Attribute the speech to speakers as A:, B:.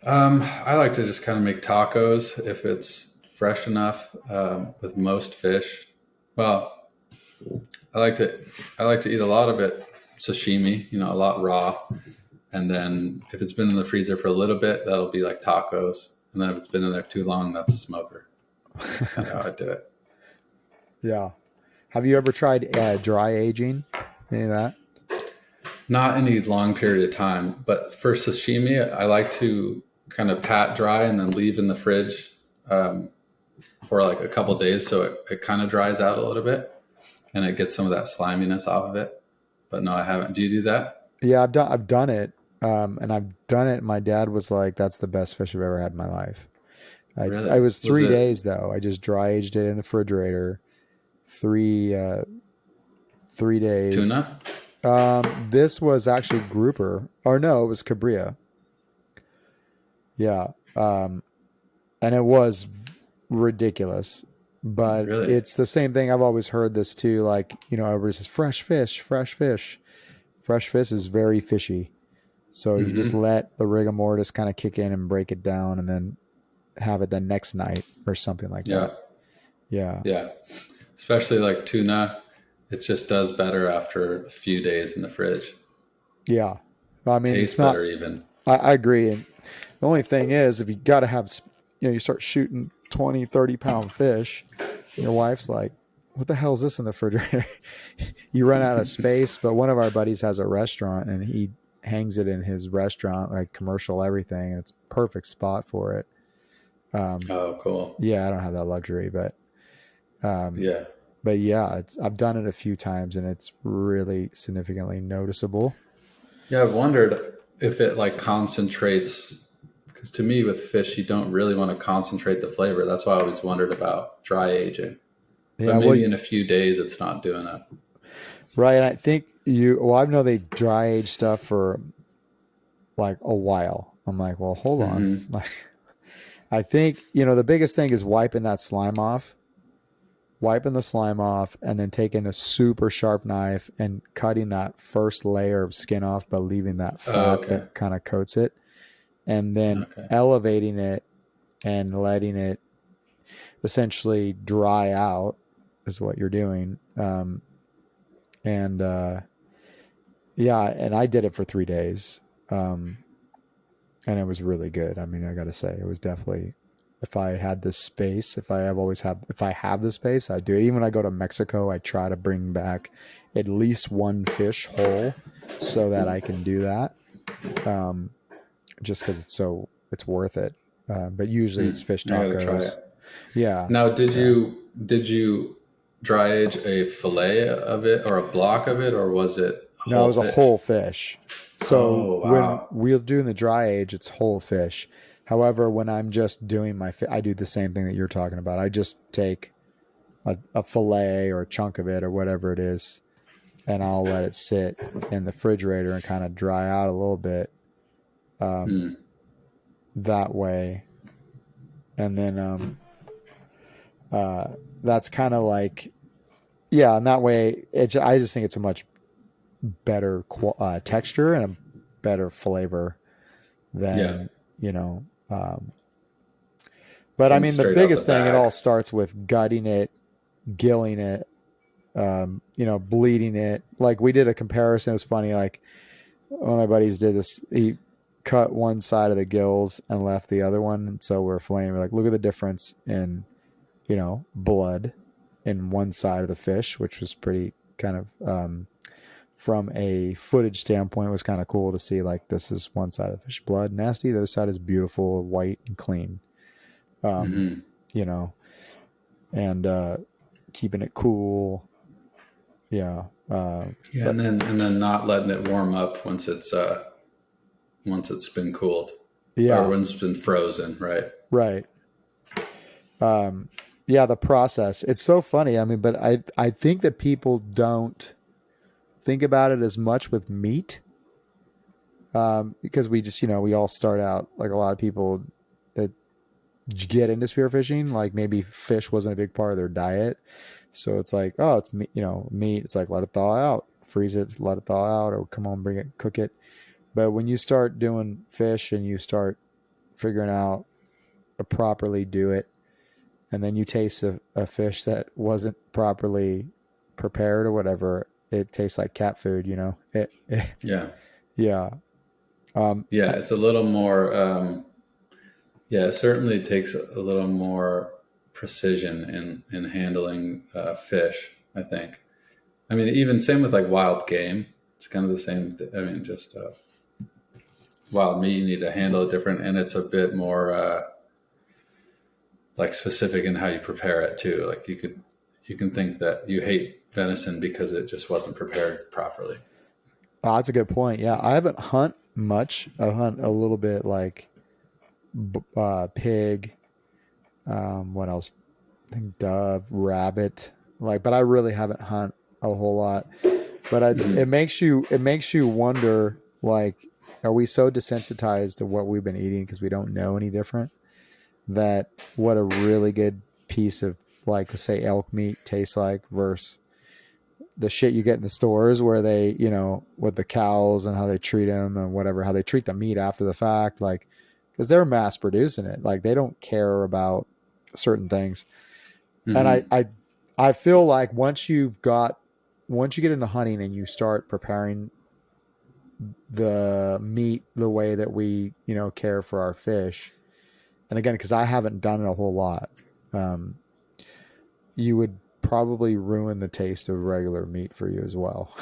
A: I like to just kind of make tacos if it's fresh enough with most fish. Well, I like to I like to eat a lot of it sashimi, a lot raw, and then if it's been in the freezer for a little bit, that'll be like tacos, and then if it's been in there too long, that's a smoker. That's kind of how I do it.
B: Yeah. Have you ever tried dry aging? Any of that?
A: Not any long period of time, but for sashimi, I like to kind of pat dry and then leave in the fridge um, for like a couple days, so it kind of dries out a little bit and it gets some of that sliminess off of it. But no, I haven't. Do you do that?
B: Yeah, I've done it. And I've done it. My dad was like, "That's the best fish I've ever had in my life." I
A: Really?
B: was
A: Was
B: 3 days though. I just dry aged it in the refrigerator. Three 3 days.
A: tuna?
B: This was actually grouper, or no, it was cabria. Yeah. And it was ridiculous, but
A: Really?
B: it's the same thing. I've always heard this too. Like, everybody says fresh fish, fresh fish. Fresh fish is very fishy. So you just
A: Mm-hmm.
B: let the rigor mortis kind of kick in and break it down and then have it the next night or something like
A: Yeah.
B: that. Yeah.
A: Yeah. Especially like tuna, it just does better after a few days in the fridge.
B: Yeah. I mean, it's
A: Tastes
B: not,
A: better even.
B: I agree. And the only thing is, if you got to have, you start shooting 20, 30 pound fish, your wife's like, what the hell is this in the refrigerator? You run out of space. But one of our buddies has a restaurant and he hangs it in his restaurant, like commercial everything. And it's a perfect spot for it.
A: Oh, cool.
B: Yeah, I don't have that luxury, um,
A: Yeah.
B: but yeah, I've done it a few times and it's really significantly noticeable.
A: Yeah, I've wondered if it like concentrates, because to me with fish, you don't really want to concentrate the flavor. That's why I always wondered about dry aging. But
B: Yeah, well,
A: maybe in a few days, it's not doing it.
B: right. And I think well, I know they dry age stuff for like a while. I'm like, well, hold on.
A: Mm-hmm.
B: Like, I think, the biggest thing is wiping the slime off and then taking a super sharp knife and cutting that first layer of skin off, but leaving that
A: Oh,
B: fat
A: okay.
B: that kind of coats it, and then
A: Okay.
B: elevating it and letting it essentially dry out is what you're doing. And yeah, and I did it for 3 days. Um, and it was really good. I mean, I got to say, it was definitely, if I had this space, if I have the space, I do it. Even when I go to Mexico, I try to bring back at least one fish whole so that I can do that. Um, just because it's worth it. But usually it's fish
A: I gotta try
B: tacos.
A: it.
B: Yeah.
A: Now,
B: Yeah.
A: did you dry age a fillet of it or a block of it, or was it a
B: No, it
A: whole
B: was a
A: fish?
B: whole fish. So
A: Oh,
B: when
A: wow.
B: we're doing the dry age, it's whole fish. However, when I'm just doing I do the same thing that you're talking about. I just take a fillet or a chunk of it or whatever it is, and I'll let it sit in the refrigerator and kind of dry out a little bit um,
A: Hmm.
B: that way. And then uh, that's kind of like, yeah, and that way, I just think it's a much better texture and a better flavor
A: Yeah.
B: than, you know. Um, but I
A: Than
B: mean, the
A: straight out the
B: biggest thing, it
A: bag.
B: all starts with gutting it, gilling it, bleeding it. Like we did a comparison. It was funny. Like one of my buddies did this. He cut one side of the gills and left the other one. And so we're flaying. We're like, look at the difference in, blood in one side of the fish, which was pretty kind of, from a footage standpoint, was kind of cool to see. Like, this is one side of the fish blood nasty. The other side is beautiful, white and clean. Um,
A: Hmm.
B: you know, and keeping it cool. Yeah.
A: Yeah,
B: But
A: and then not letting it warm up once it's been cooled or
B: yeah,
A: when it's been frozen, right?
B: right. Um, yeah, the process. It's so funny. I mean, but I think that people don't think about it as much with meat, because we just, we all start out like a lot of people that get into spearfishing, like maybe fish wasn't a big part of their diet. So it's like, oh, it's meat, meat. It's like, let it thaw out, freeze it, let it thaw out, or come on, bring it, cook it. But when you start doing fish and you start figuring out to properly do it, and then you taste a fish that wasn't properly prepared or whatever, it tastes like cat food, you know.
A: Yeah.
B: Yeah.
A: Yeah, it's a little more. Yeah, it certainly takes a little more precision in handling fish, I think. I mean, even same with like wild game. It's kind of the same. I mean, just wild meat, you need to handle it different, and it's a bit more like specific in how you prepare it too. Like you can think that you hate venison because it just wasn't prepared properly.
B: Oh, that's a good point. Yeah, I haven't hunt much. I hunt a little bit like pig. What else? I think dove, rabbit. Like, but I really haven't hunt a whole lot. But
A: Mm-hmm.
B: it makes you wonder, like, are we so desensitized to what we've been eating because we don't know any different? That what a really good piece of, like, say elk meat tastes like versus the shit you get in the stores where they, you know, with the cows and how they treat them and whatever, how they treat the meat after the fact, like, because they're mass producing it, like they don't care about certain things. And
A: Mm-hmm.
B: I feel like once you get into hunting and you start preparing the meat the way that we, you know, care for our fish, and again, because I haven't done it a whole lot, um, you would probably ruin the taste of regular meat for you as well.